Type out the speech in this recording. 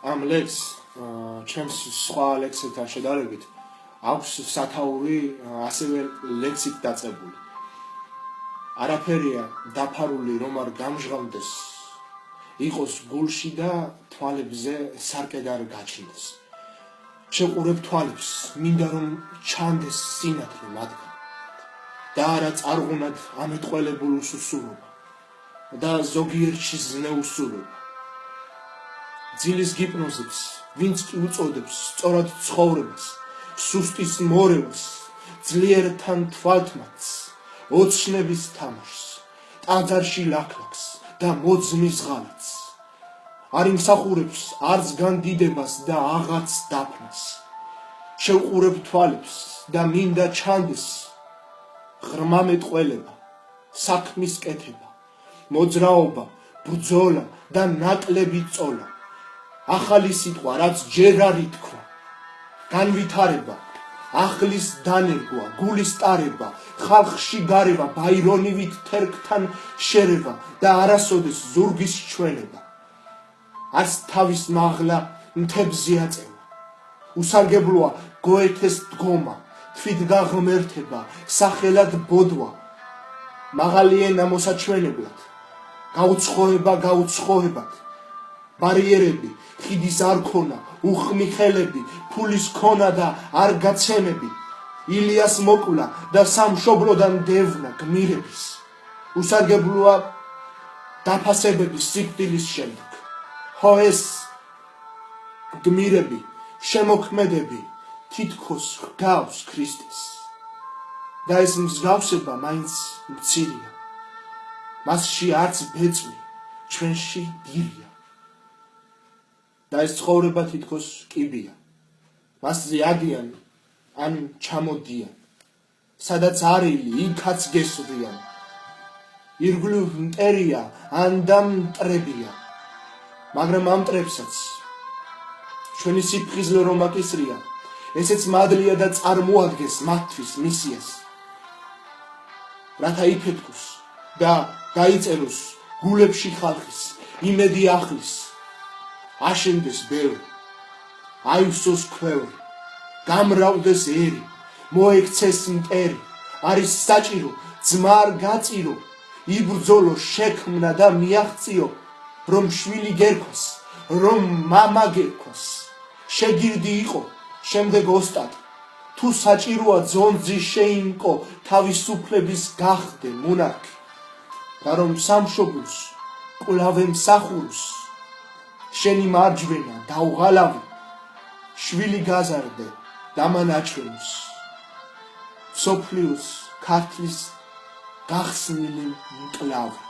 ამ ლექს ჩემს სხვა ლექსებთან შედარებით აქვს სათაური ასევე ლექსით დაწყებული. არაფერია დაფარული რომ არ გამჟღავნდეს, იყოს გულში და თვალებზე სარკედ არ გაჩნდეს. შეყურებ თვალებს, მინდა რომ ჩანდეს სინათლე მათგან და არა წარღუნად ამეტყველებულ უსუსურობა და ზოგიერთში ზნეუსურობა. ძილის გიპნოზებს, ვინც კი უწოდებს სწორად ცხოვრებას, სუსტის მორევას, ძლიერთან თვალთმაც, ოცნების თამაშს, ტაძარში ლაქლაქს და მოძნის ღალატს. არ იმსახურებს არც განდიდებას და აღაც დაფნას. შევყურებ თვალებს და მინდა ჩანდეს ღრმა მეტყველება, საქმის კეთება, მოძრაობა, ბრძოლა და ნაკლები წოლა. ახალი სიტყვა, რაც ჯერ არ ითქვა, განვითარება, ახლის დანერგვა, გულის ტარება, ხალხში გარევა, ბაირონივით თერგთან შერევა და არასოდეს ზურგის ჩვენება. არც თავის მაღლა მთებზე აწევა, უსარგებლოა გოეთეს დგომა, თვითგაღმერთება, სახელად ბოდვა. მაღალი ენა მოსაჩვენებლად, გაუცხოება გაუცხოებად, ბარიერები, ხიდის არ ქონა, უხმი ხელები, ფულის ქონა და არ გაცემები. ილიას მოკლა და სამშობლოდან დევნა გმირების. უსარგებლოა დაფასებების სიკვდილის შემდეგ. ხო ეს გმირები, შემოქმედები თითქოს ჰგავს ქრისტეს. და ეს მსგავსება მაინც მცირეა. მასში არც ბეწვი, ჩვენში დირია. და ეს ცხოვრება თითქოს კიბია. მასზე ადიან ან ჩამოდიან. სადაც არილი, იქაც გესვრიან. ირგვლივ მტერია, ან და მტრებია. მაგრამ ამ მტრებსაც ჩვენი სიფხიზლე რომ აკისრია, ესეც მადლია და წარმოადგენს მათთვის მისიას. რათა იფეთქოს და დაიწეროს გულებში ხალხის იმედი ახლის. აშენდეს ბევრი, აივსოს ქვევრი, გამრავლდეს ერი, მოექცეს მტერი. არის საჭირო, ძმა არ გაწირო, იბრძოლო, შექმნა და მიაღწიო, რომ შვილი გერქოს, რომ მამა გერქოს. შეგირდი იყო, შემდეგ ოსტატ, თუ საჭიროა ძონძი შეიმკო, თავისუფლების გახდე მონარქი. და რომ სამშობლოს კვლავ ემსახუროს, შენი მარჯვენა დაუღალავი, შვილი გაზარდე დამანაჩვენოს. სოფლიოს ქართლის გახსნილი მკლავი.